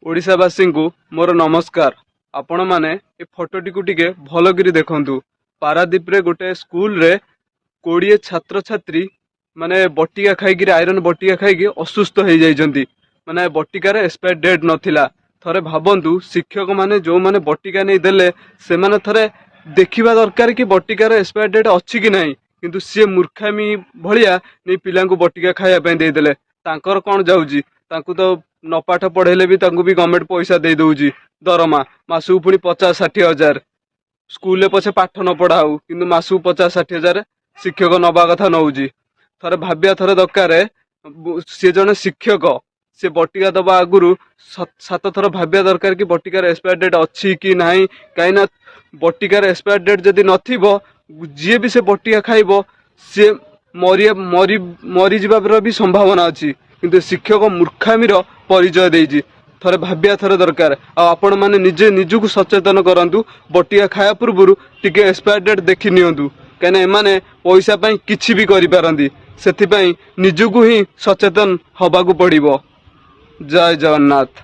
ओडिशावासी को मोर नमस्कार। आपण माने ए फोटोटी को टिके भल करी देखंतु। पारादीप रे गोटे स्कूल रे 20 छात्र छात्री माने बटिका खाई आयरन बटिका खाई असुस्थ हो जाइछंती। माने बटिकार एक्सपायर डेट नथिला। थरे भाबंतु शिक्षक माने जो माने बटिका नहीं देले से माने थरे देखिबा दरकार कि बटिकार एक्सपायर डेट अछि कि नाही, किंतु सी मूर्खामी भलिया नहीं पिला को बटिका खाया पे दे देले। तांकर कोन जाउजी, तांकु तो न पाठ पढ़ेले भी तांकु भी गवर्नमेंट पैसा दे दउजी दरमा मासु पुणी 50-60 हजार। स्कूल पछे पाठ न पढ़ाऊ किंतु मासु 50-60 हजार शिक्षक नबा कथा नौजी। थरे भाबिया थरे दरकार सी जने शिक्षक से बटिका दबा आगुरु 7 थर भाबिया दरकार कि बटिकार एक्सपायर डेट अच्छी कि नाही। कहीं बटिकार एक्सपायर डेट जदि नथिबो जी भी से बटिका खाइबो सी मरी जीवार भी संभावना अच्छी, किंतु शिक्षक मूर्खामीर परिचय देइछि। थरे भाबिया थरे दरकार आपण माने निजे निजु सचेतन करंतु। बटिया खाया पूर्व टिके एक्सपायर डेट देखि नियंतु, कहीं एमाने पैसा पाई किछि भी करि पारंती। सेथिपाई निजु ही सचेतन हबाकू पड़िबो। जय जगन्नाथ।